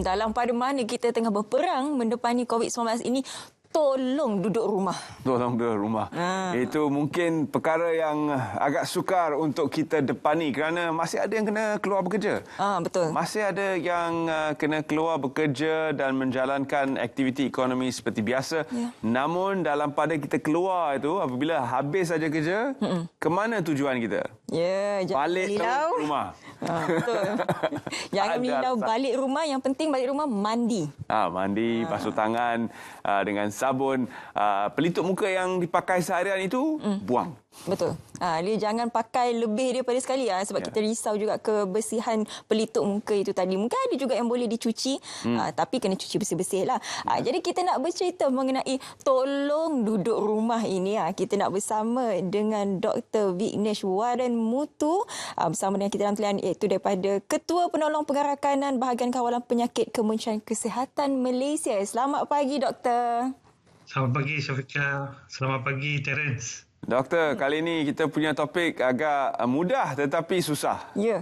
Dalam pada mana kita tengah berperang mendepani COVID-19 ini, tolong duduk rumah. Tolong duduk rumah. Itu mungkin perkara yang agak sukar untuk kita depani kerana masih ada yang kena keluar bekerja. Betul. Masih ada yang kena keluar bekerja dan menjalankan aktiviti ekonomi seperti biasa. Ya. Namun dalam pada kita keluar itu, apabila habis saja kerja, ke mana tujuan kita? Ya, jangan Balik melilau. terus ke rumah. Betul. Jangan melilau, balik rumah. Yang penting balik rumah mandi. Mandi, basuh tangan dengan sabun. Pelitup muka yang dipakai seharian itu, buang. Betul. Dia jangan pakai lebih daripada sekali sebab kita risau juga kebersihan pelitup muka itu tadi. Mungkin ada juga yang boleh dicuci, tapi kena cuci bersih-bersih lah. Jadi kita nak bercerita mengenai tolong duduk rumah ini. Kita nak bersama dengan Dr. Vignesh Waranmuthu bersama dengan kita dalam talian, iaitu daripada Ketua Penolong Pengarakanan Bahagian Kawalan Penyakit Kementerian Kesihatan Malaysia. Selamat pagi, Doktor. Selamat pagi, Syafiqah. Selamat pagi, Terence. Doktor, kali ini kita punya topik agak mudah tetapi susah. Ya.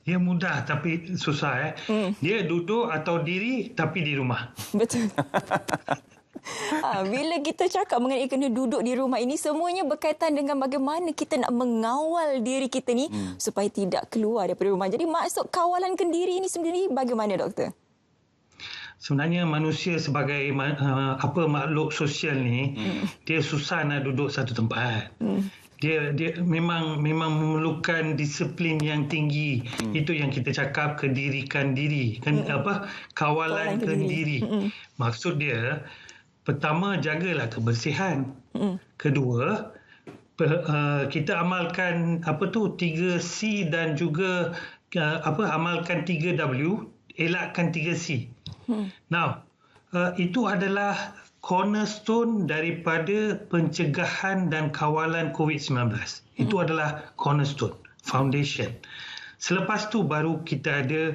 Dia mudah tapi susah. Dia duduk atau diri tapi di rumah. Betul. Bila kita cakap mengenai kena duduk di rumah ini, semuanya berkaitan dengan bagaimana kita nak mengawal diri kita ni supaya tidak keluar daripada rumah. Jadi maksud kawalan kendiri ini sendiri bagaimana, Doktor? Sebenarnya manusia sebagai makhluk sosial ni, dia susah nak duduk satu tempat. Dia memang memerlukan disiplin yang tinggi. Itu yang kita cakap kedirikan diri, kawalan kendiri. Maksud dia, pertama jagalah kebersihan. Kedua, kita amalkan 3C dan juga amalkan 3W, elakkan 3C. Now, itu adalah cornerstone daripada pencegahan dan kawalan COVID-19. Itu adalah cornerstone, foundation. Selepas tu baru kita ada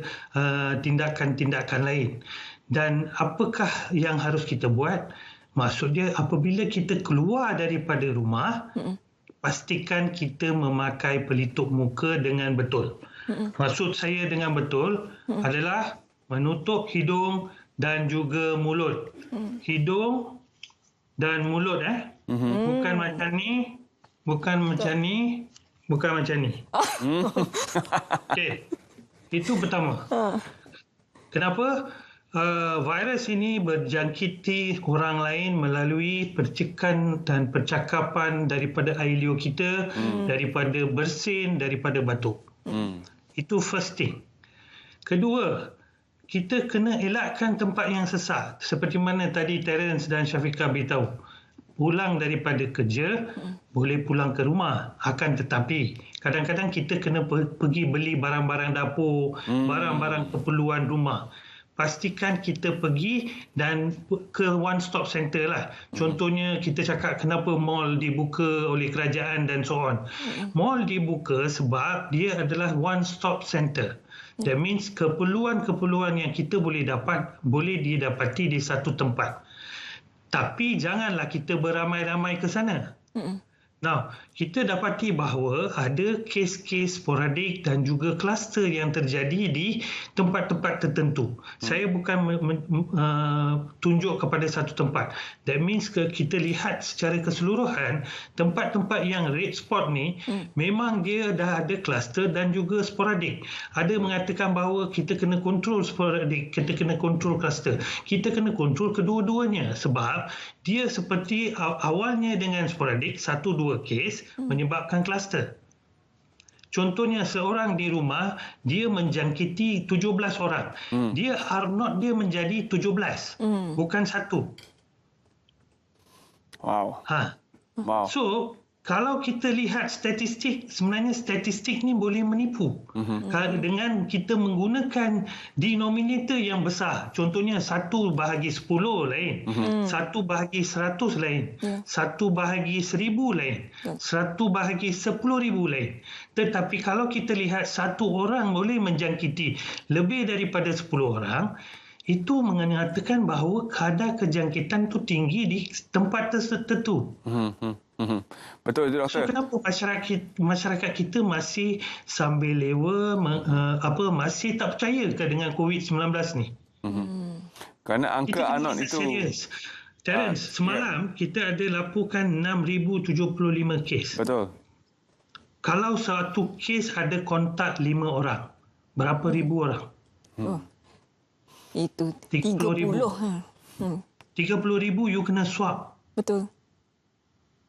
tindakan-tindakan lain. Dan apakah yang harus kita buat? Maksud dia, apabila kita keluar daripada rumah, pastikan kita memakai pelitup muka dengan betul. Maksud saya dengan betul adalah menutup hidung dan juga mulut. Hidung dan mulut bukan macam ni, bukan macam ni, bukan macam ni. Okey. Itu pertama. Kenapa? Virus ini berjangkiti orang lain melalui percikan dan percakapan daripada air liur kita, daripada bersin, daripada batuk. Itu first thing. Kedua, kita kena elakkan tempat yang sesak. Seperti mana tadi Terence dan Syafiqah beritahu. Pulang daripada kerja, boleh pulang ke rumah. Akan tetapi, kadang-kadang kita kena pergi beli barang-barang dapur, barang-barang keperluan rumah. Pastikan kita pergi dan ke one stop center lah. Contohnya kita cakap kenapa mall dibuka oleh kerajaan dan so on. Mall dibuka sebab dia adalah one stop center. That means keperluan-keperluan yang kita boleh dapat, boleh didapati di satu tempat. Tapi janganlah kita beramai-ramai ke sana. Now, kita dapati bahawa ada kes-kes sporadik dan juga kluster yang terjadi di tempat-tempat tertentu. Saya bukan tunjuk kepada satu tempat. That means kita lihat secara keseluruhan, tempat-tempat yang red spot ni, memang dia dah ada kluster dan juga sporadik. Ada mengatakan bahawa kita kena kontrol sporadik, kita kena kontrol kluster. Kita kena kontrol kedua-duanya sebab dia seperti awalnya dengan sporadik, 1-2 kes menyebabkan kluster. Contohnya seorang di rumah, dia menjangkiti 17 orang. Dia menjadi 17, bukan 1. Wow. Wow. So, kalau kita lihat statistik, sebenarnya statistik ni boleh menipu. Dengan kita menggunakan denominator yang besar. Contohnya 1 bahagi 10 lain. 1 bahagi 100 lain. 1 bahagi 1000 lain. 1 bahagi 10,000 lain. Tetapi kalau kita lihat 1 orang boleh menjangkiti lebih daripada 10 orang, itu mengatakan bahawa kadar kejangkitan tu tinggi di tempat tertentu. Betul itu So doktor. kenapa masyarakat kita masih sambil lewa masih tak percaya ke dengan COVID-19 ni? Kerana angka Kita kena anon ingat itu serius. Terence, semalam kita ada laporkan 6,075 kes. betul. Kalau satu kes ada kontak 5 orang, berapa ribu orang? Itu 30,000. 30. 30,000 you kena swab. Betul.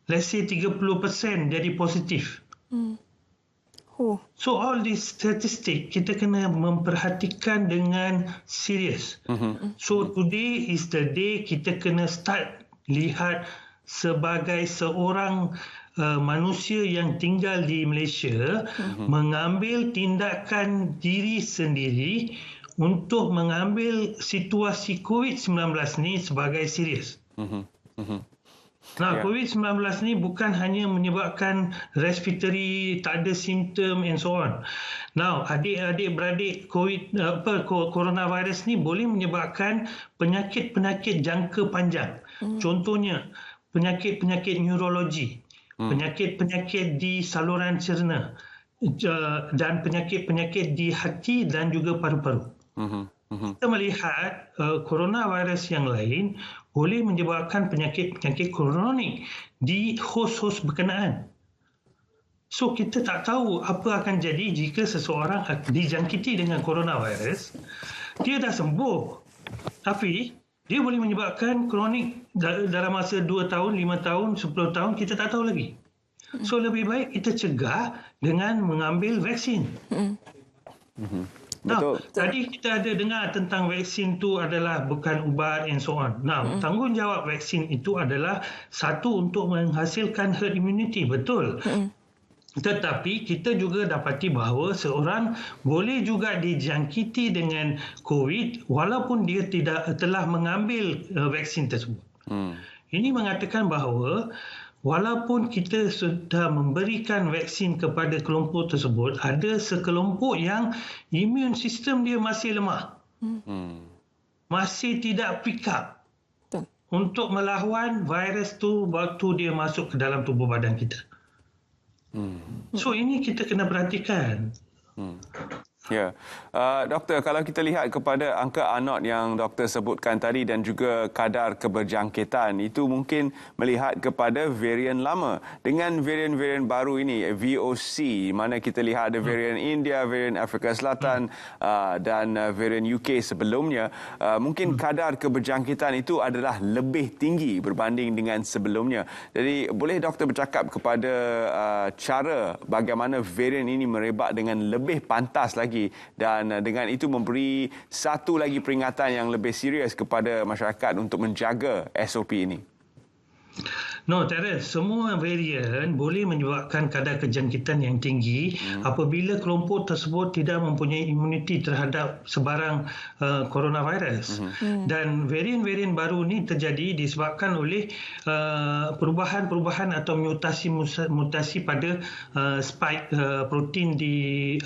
Let's say 30% jadi positif. So all this statistic kita kena memperhatikan dengan serius. So today is the day kita kena start lihat sebagai seorang manusia yang tinggal di Malaysia mengambil tindakan diri sendiri untuk mengambil situasi COVID-19 ni sebagai serius. Nah, COVID-19 ni bukan hanya menyebabkan respiratory, tak ada simptom and so on. Now, adik-beradik coronavirus ni boleh menyebabkan penyakit-penyakit jangka panjang. Contohnya, penyakit-penyakit neurologi, penyakit-penyakit di saluran cerna dan penyakit-penyakit di hati dan juga paru-paru. Kita melihat coronavirus yang lain boleh menyebabkan penyakit-penyakit kronik di hos-hos berkenaan. So kita tak tahu apa akan jadi jika seseorang dijangkiti dengan coronavirus, dia dah sembuh, tapi dia boleh menyebabkan kronik dalam masa 2 tahun, 5 tahun, 10 tahun, kita tak tahu lagi. So lebih baik kita cegah dengan mengambil vaksin. Betul. Tadi kita ada dengar tentang vaksin tu adalah bukan ubat and so on. Tanggungjawab vaksin itu adalah satu untuk menghasilkan herd immunity, betul. Tetapi kita juga dapati bahawa seorang boleh juga dijangkiti dengan COVID walaupun dia telah mengambil vaksin tersebut. Ini mengatakan bahawa walaupun kita sudah memberikan vaksin kepada kelompok tersebut, ada sekelompok yang imun sistem dia masih lemah. Masih tidak pick up untuk melawan virus tu waktu dia masuk ke dalam tubuh badan kita. So ini kita kena perhatikan. Ya, doktor, kalau kita lihat kepada angka ANOT yang doktor sebutkan tadi dan juga kadar keberjangkitan, itu mungkin melihat kepada varian lama. Dengan varian-varian baru ini, VOC, mana kita lihat ada varian India, varian Afrika Selatan dan varian UK sebelumnya, mungkin kadar keberjangkitan itu adalah lebih tinggi berbanding dengan sebelumnya. Jadi, boleh doktor bercakap kepada cara bagaimana varian ini merebak dengan lebih pantas lagi dan dengan itu memberi satu lagi peringatan yang lebih serius kepada masyarakat untuk menjaga SOP ini? No, Terence, semua varian boleh menyebabkan kadar kejangkitan yang tinggi apabila kelompok tersebut tidak mempunyai imuniti terhadap sebarang coronavirus. Dan varian-varian baru ni terjadi disebabkan oleh perubahan-perubahan atau mutasi pada spike protein di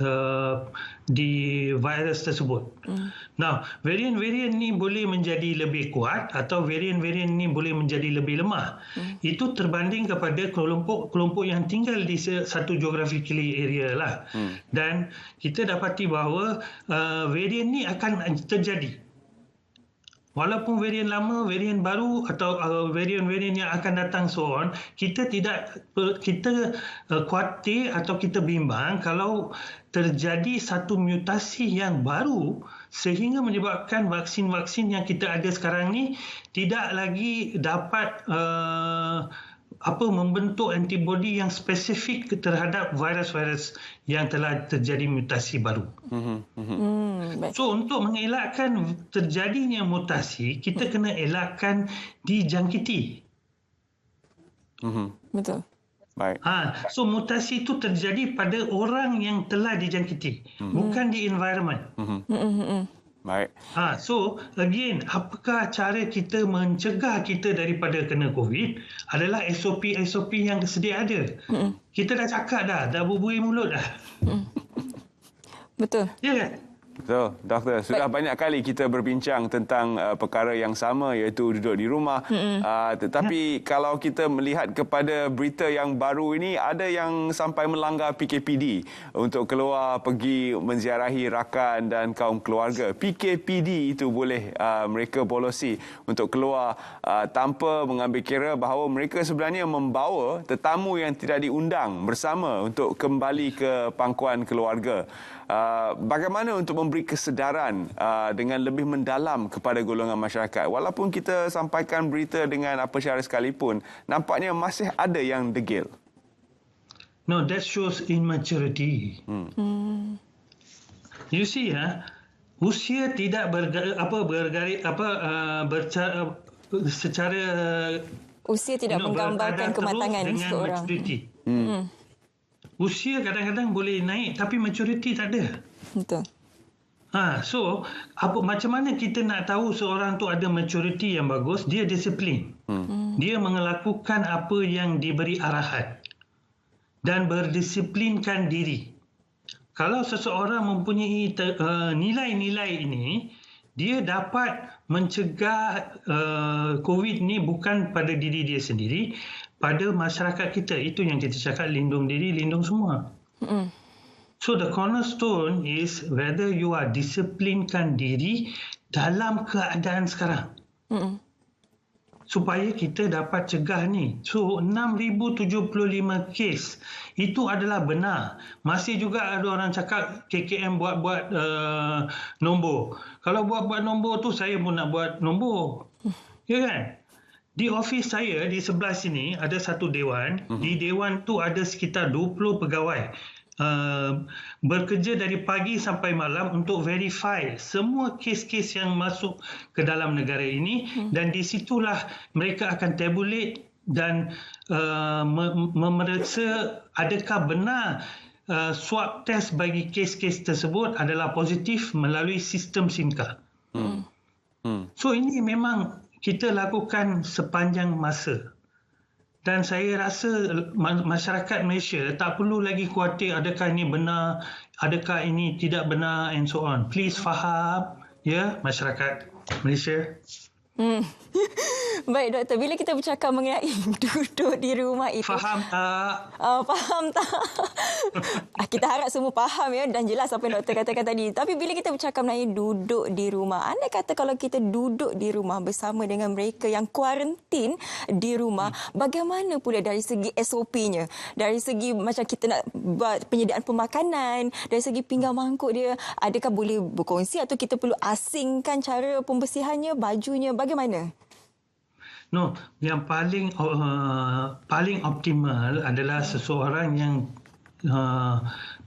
virus tersebut. Now, varian-varian ni boleh menjadi lebih kuat atau varian-varian ni boleh menjadi lebih lemah. Itu terbanding kepada kelompok yang tinggal di satu geographically area lah. Dan kita dapati bahawa varian ni akan terjadi. Walaupun varian lama, varian baru atau varian-varian yang akan datang so on, kita khawatir atau kita bimbang kalau terjadi satu mutasi yang baru sehingga menyebabkan vaksin-vaksin yang kita ada sekarang ni tidak lagi dapat membentuk antibodi yang spesifik terhadap virus-virus yang telah terjadi mutasi baru. So untuk mengelakkan terjadinya mutasi, kita kena elakkan dijangkiti. Betul. Baik. So mutasi itu terjadi pada orang yang telah dijangkiti, bukan di environment. Baik. So again, apakah cara kita mencegah kita daripada kena COVID adalah SOP yang sedia ada. Kita dah cakap dah berbuih mulut dah. Betul. Ya kan? Betul, doktor. Sudah banyak kali kita berbincang tentang perkara yang sama, iaitu duduk di rumah. Tetapi kalau kita melihat kepada berita yang baru ini, ada yang sampai melanggar PKPD untuk keluar pergi menziarahi rakan dan kaum keluarga. PKPD itu boleh mereka bolosi untuk keluar tanpa mengambil kira bahawa mereka sebenarnya membawa tetamu yang tidak diundang bersama untuk kembali ke pangkuan keluarga. Bagaimana untuk memberi kesedaran dengan lebih mendalam kepada golongan masyarakat? Walaupun kita sampaikan berita dengan apa cara sekalipun, nampaknya masih ada yang degil. No, that shows immaturity. You see, usia tidak secara Usia tidak menggambarkan kematangan seseorang. Usia kadang-kadang boleh naik tapi maturity tak ada. Betul. So macam mana kita nak tahu seorang tu ada maturity yang bagus? Dia disiplin. Dia melakukan apa yang diberi arahan dan berdisiplinkan diri. Kalau seseorang mempunyai nilai-nilai ini, dia dapat mencegah COVID ni bukan pada diri dia sendiri, pada masyarakat kita. Itu yang kita cakap, lindung diri, lindung semua. So the cornerstone is whether you are disiplinkan diri dalam keadaan sekarang. Supaya kita dapat cegah ni. So 6,075 kes itu adalah benar. Masih juga ada orang cakap KKM buat nombor. Kalau buat nombor tu, saya pun nak buat nombor. Ya kan? Di office saya di sebelah sini ada satu dewan. Di dewan tu ada sekitar 20 pegawai. Bekerja dari pagi sampai malam untuk verify semua kes-kes yang masuk ke dalam negara ini, dan di situlah mereka akan tabulate dan memeriksa adakah benar swab test bagi kes-kes tersebut adalah positif melalui sistem SIMCA. So ini memang kita lakukan sepanjang masa. Dan saya rasa masyarakat Malaysia tak perlu lagi khawatir adakah ini benar, adakah ini tidak benar and so on. Please faham, ya, masyarakat Malaysia. Baik, doktor. Bila kita bercakap mengenai duduk di rumah itu... Faham tak? Faham tak? Kita harap semua faham, ya, dan jelas apa yang doktor katakan tadi. Tapi bila kita bercakap mengenai duduk di rumah, andai kata kalau kita duduk di rumah bersama dengan mereka yang kuarantin di rumah, bagaimana pula dari segi SOP-nya? Dari segi macam kita nak buat penyediaan pemakanan, dari segi pinggan mangkuk dia, adakah boleh berkongsi atau kita perlu asingkan cara pembersihannya, bajunya, bagaimana? No, yang paling optimal adalah seseorang yang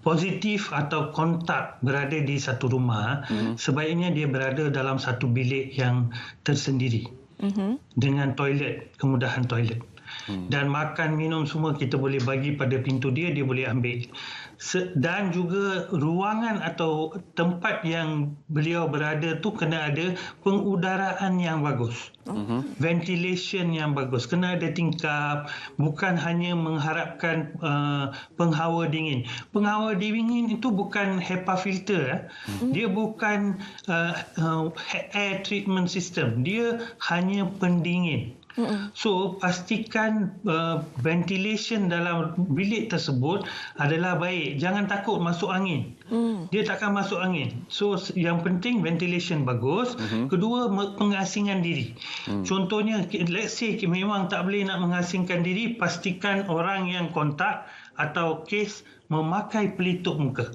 positif atau kontak berada di satu rumah, sebaiknya dia berada dalam satu bilik yang tersendiri dengan toilet, kemudahan toilet. Dan makan, minum semua kita boleh bagi pada pintu dia, dia boleh ambil. Dan juga ruangan atau tempat yang beliau berada tu kena ada pengudaraan yang bagus. Ventilation yang bagus. Kena ada tingkap. Bukan hanya mengharapkan penghawa dingin. Penghawa dingin itu bukan HEPA filter. Dia bukan air treatment system. Dia hanya pendingin. So pastikan ventilation dalam bilik tersebut adalah baik. Jangan takut masuk angin. Dia takkan masuk angin. So yang penting ventilation bagus. Kedua, pengasingan diri. Contohnya, let's say memang tak boleh nak mengasingkan diri, pastikan orang yang kontak atau kes memakai pelitup muka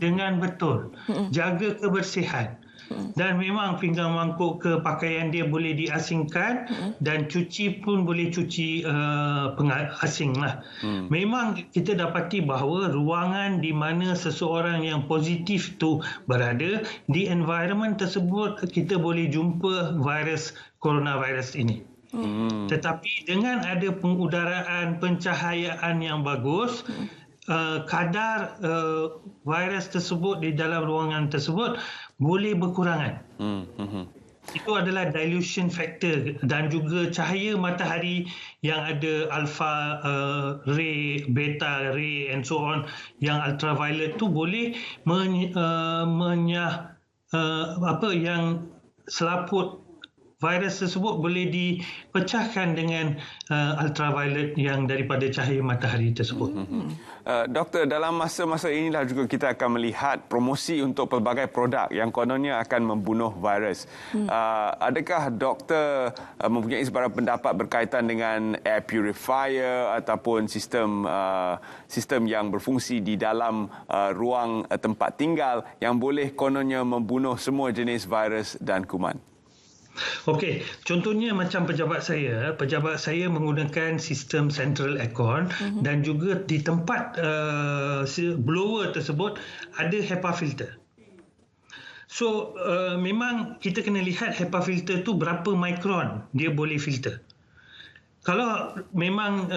dengan betul. Jaga kebersihan. Dan memang pinggan mangkuk ke pakaian dia boleh diasingkan, dan cuci pun boleh cuci asing lah. Memang kita dapati bahawa ruangan di mana seseorang yang positif tu berada, di environment tersebut kita boleh jumpa virus coronavirus ini. Tetapi dengan ada pengudaraan, pencahayaan yang bagus, kadar virus tersebut di dalam ruangan tersebut boleh berkurangan. Itu adalah dilution factor dan juga cahaya matahari yang ada alpha ray, beta ray and so on, yang ultraviolet tu boleh yang selaput virus tersebut boleh dipecahkan dengan ultraviolet yang daripada cahaya matahari tersebut. Doktor, dalam masa-masa inilah juga kita akan melihat promosi untuk pelbagai produk yang kononnya akan membunuh virus. Adakah doktor mempunyai sebarang pendapat berkaitan dengan air purifier ataupun sistem yang berfungsi di dalam ruang tempat tinggal yang boleh kononnya membunuh semua jenis virus dan kuman? Okey, contohnya macam pejabat saya menggunakan sistem central aircon dan juga di tempat blower tersebut ada HEPA filter. So memang kita kena lihat HEPA filter tu berapa mikron dia boleh filter. Kalau memang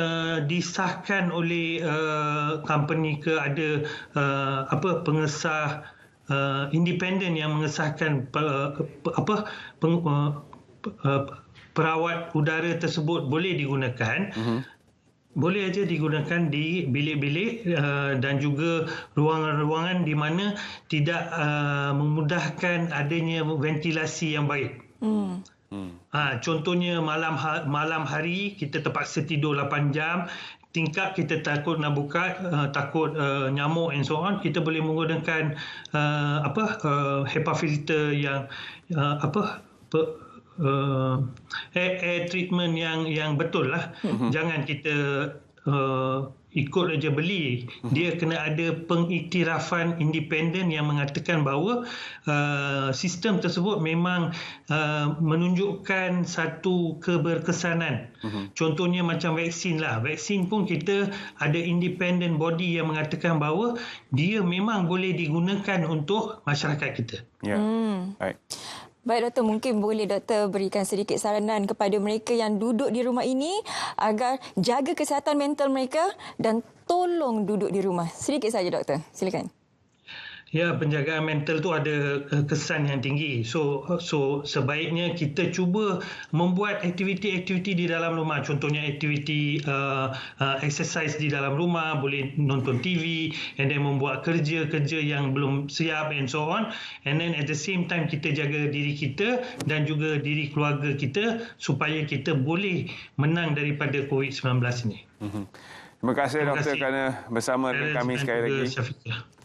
disahkan oleh company ke ada pengesah independen yang mengesahkan perawat udara tersebut boleh digunakan, boleh aja digunakan di bilik-bilik dan juga ruangan-ruangan di mana tidak memudahkan adanya ventilasi yang baik. Contohnya malam hari kita terpaksa tidur 8 jam, tingkap kita takut nak buka, takut nyamuk and so on, kita boleh menggunakan HEPA filter yang air treatment yang betul lah. Jangan kita ikut aja beli. Dia kena ada pengiktirafan independen yang mengatakan bahawa sistem tersebut memang menunjukkan satu keberkesanan. Contohnya macam vaksin lah. Vaksin pun kita ada independent body yang mengatakan bahawa dia memang boleh digunakan untuk masyarakat kita. Ya. Baik. Baik doktor, mungkin boleh doktor berikan sedikit saranan kepada mereka yang duduk di rumah ini agar jaga kesihatan mental mereka dan tolong duduk di rumah. Sedikit saja doktor, silakan. Ya, penjagaan mental tu ada kesan yang tinggi. So sebaiknya kita cuba membuat aktiviti-aktiviti di dalam rumah. Contohnya aktiviti exercise di dalam rumah, boleh nonton TV and then membuat kerja-kerja yang belum siap and so on. And then at the same time kita jaga diri kita dan juga diri keluarga kita supaya kita boleh menang daripada COVID-19 ini. Terima kasih doktor kerana bersama dengan kami sekali lagi.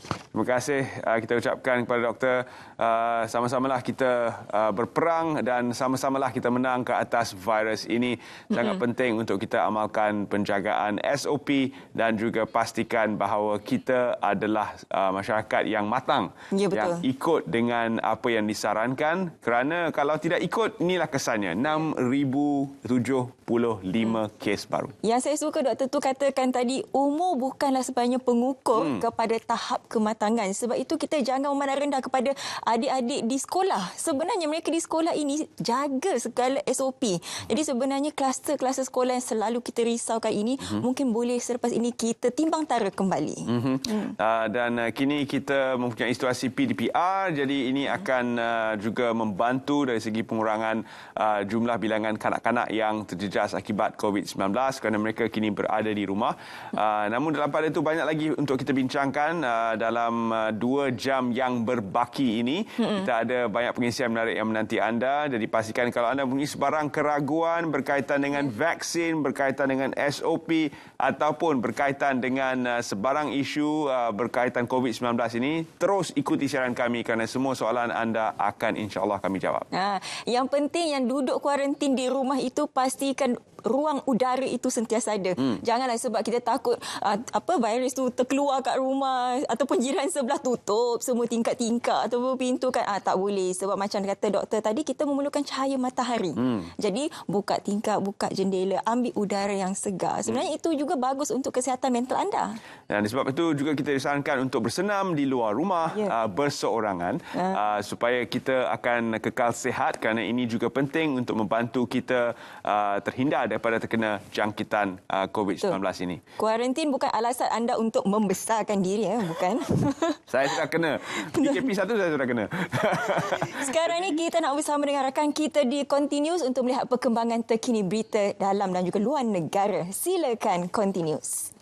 Terima kasih kita ucapkan kepada doktor. Sama-samalah kita berperang dan sama-samalah kita menang ke atas virus ini. Sangat penting untuk kita amalkan penjagaan SOP dan juga pastikan bahawa kita adalah masyarakat yang matang, ya, yang ikut dengan apa yang disarankan, kerana kalau tidak ikut, inilah kesannya 6,075 kes baru. Yang saya suka doktor tu katakan tadi, umur bukanlah sebenarnya pengukur kepada tahap kematangan. Sebab itu kita jangan memandang rendah kepada adik-adik di sekolah. Sebenarnya mereka di sekolah ini jaga segala SOP. Jadi sebenarnya kluster-kluster sekolah yang selalu kita risaukan ini mungkin boleh selepas ini kita timbang tara kembali. Dan kini kita mempunyai situasi PDPR, jadi ini akan juga membantu dari segi pengurangan jumlah bilangan kanak-kanak yang terjejas akibat COVID-19 kerana mereka kini berada di rumah. Namun dalam pada itu banyak lagi untuk kita bincangkan dalam 2 jam yang berbaki ini. Kita ada banyak pengisian menarik yang menanti anda. Jadi pastikan kalau anda mempunyai sebarang keraguan berkaitan dengan vaksin, berkaitan dengan SOP ataupun berkaitan dengan sebarang isu berkaitan COVID-19 ini, terus ikuti siaran kami kerana semua soalan anda akan insya-Allah kami jawab. Yang penting yang duduk kuarantin di rumah itu pastikan ruang udara itu sentiasa ada. Janganlah sebab kita takut virus tu terkeluar kat rumah ataupun jiran sebelah tutup semua tingkap-tingkap ataupun pintu kan. Tak boleh sebab macam kata doktor tadi, kita memerlukan cahaya matahari. Jadi buka tingkap, buka jendela, ambil udara yang segar. Sebenarnya itu juga bagus untuk kesihatan mental anda. Dan sebab itu juga kita disarankan untuk bersenam di luar rumah berseorangan supaya kita akan kekal sihat, kerana ini juga penting untuk membantu kita terhindar daripada terkena jangkitan COVID-19 ini. Kuarantin bukan alasan anda untuk membesarkan diri, bukan? Saya sudah kena. PKP 1 saya sudah kena. Sekarang ni kita nak bersama dengan rakan kita di Continuous untuk melihat perkembangan terkini berita dalam dan juga luar negara. Silakan Continuous.